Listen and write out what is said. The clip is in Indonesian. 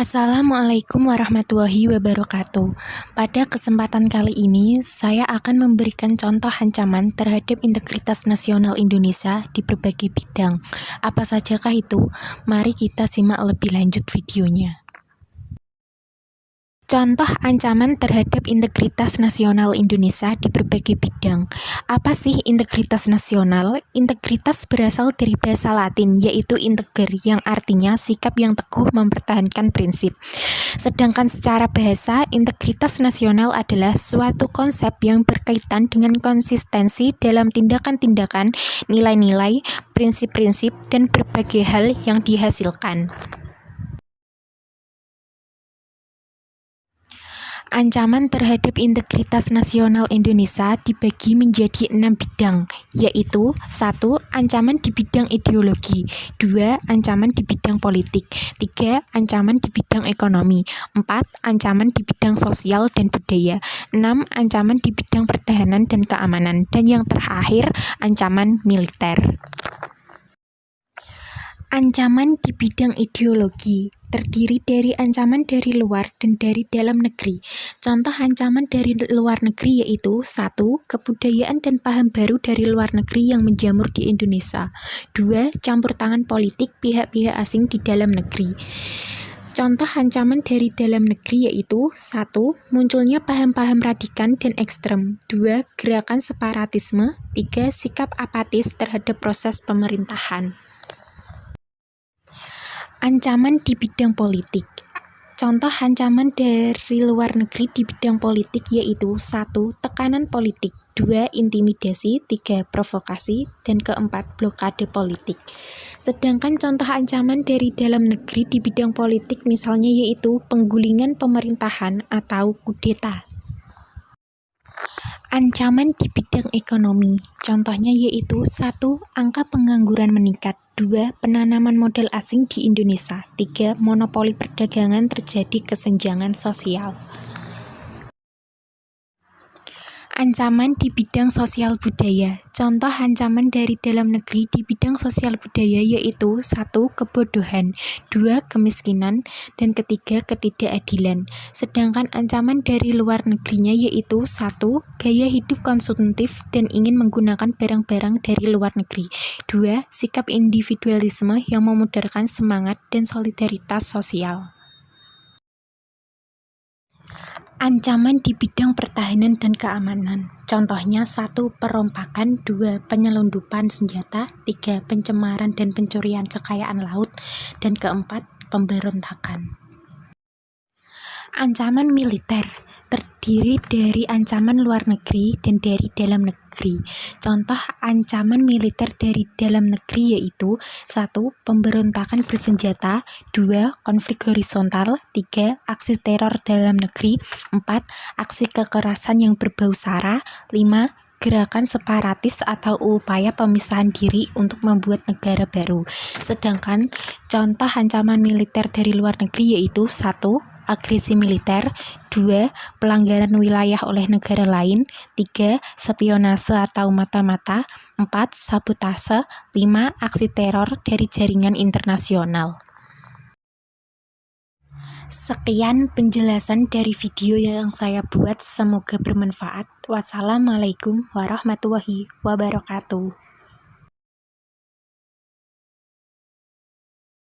Assalamualaikum warahmatullahi wabarakatuh. Pada kesempatan kali ini, saya akan memberikan contoh ancaman terhadap integritas nasional Indonesia di berbagai bidang. Apa sajakah itu? Mari kita simak lebih lanjut videonya. Contoh ancaman terhadap integritas nasional Indonesia di berbagai bidang. Apa sih integritas nasional? Integritas berasal dari bahasa Latin, yaitu integer, yang artinya sikap yang teguh mempertahankan prinsip. Sedangkan secara bahasa, integritas nasional adalah suatu konsep yang berkaitan dengan konsistensi dalam tindakan-tindakan, nilai-nilai, prinsip-prinsip, dan berbagai hal yang dihasilkan. Ancaman terhadap integritas nasional Indonesia dibagi menjadi 6 bidang, yaitu 1. Ancaman di bidang ideologi, 2. Ancaman di bidang politik, 3. Ancaman di bidang ekonomi, 4. Ancaman di bidang sosial dan budaya, 6. Ancaman di bidang pertahanan dan keamanan, dan yang terakhir, ancaman militer. Ancaman di bidang ideologi terdiri dari ancaman dari luar dan dari dalam negeri. Contoh ancaman dari luar negeri yaitu 1. Kebudayaan dan paham baru dari luar negeri yang menjamur di Indonesia. 2. Campur tangan politik pihak-pihak asing di dalam negeri. Contoh ancaman dari dalam negeri yaitu 1. Munculnya paham-paham radikal dan ekstrem. 2. Gerakan separatisme. 3. Sikap apatis terhadap proses pemerintahan. Ancaman di bidang politik. Contoh ancaman dari luar negeri di bidang politik yaitu 1. Tekanan politik, 2. Intimidasi, 3. Provokasi, dan keempat blokade politik. Sedangkan contoh ancaman dari dalam negeri di bidang politik misalnya yaitu penggulingan pemerintahan atau kudeta. Ancaman di bidang ekonomi, contohnya yaitu 1. Angka pengangguran meningkat, 2. Penanaman modal asing di Indonesia, 3. Monopoli perdagangan terjadi kesenjangan sosial. Ancaman di bidang sosial budaya. Contoh ancaman dari dalam negeri di bidang sosial budaya yaitu 1. Kebodohan, 2. Kemiskinan, dan ketiga ketidakadilan. Sedangkan ancaman dari luar negerinya yaitu 1. Gaya hidup konsumtif dan ingin menggunakan barang-barang dari luar negeri. 2. Sikap individualisme yang memudarkan semangat dan solidaritas sosial. Ancaman di bidang pertahanan dan keamanan. Contohnya 1. Perompakan, 2. Penyelundupan senjata, 3. Pencemaran dan pencurian kekayaan laut, dan keempat, pemberontakan. Ancaman militer terdiri dari ancaman luar negeri dan dari dalam negeri. Contoh ancaman militer dari dalam negeri yaitu 1. Pemberontakan bersenjata, 2. Konflik horizontal, 3. Aksi teror dalam negeri, 4. Aksi kekerasan yang berbau sara, 5. Gerakan separatis atau upaya pemisahan diri untuk membuat negara baru. Sedangkan contoh ancaman militer dari luar negeri yaitu 1. Agresi militer, 2. Pelanggaran wilayah oleh negara lain, 3. Spionase atau mata-mata, 4. Sabotase, 5. Aksi teror dari jaringan internasional. Sekian penjelasan dari video yang saya buat, semoga bermanfaat. Wassalamualaikum warahmatullahi wabarakatuh.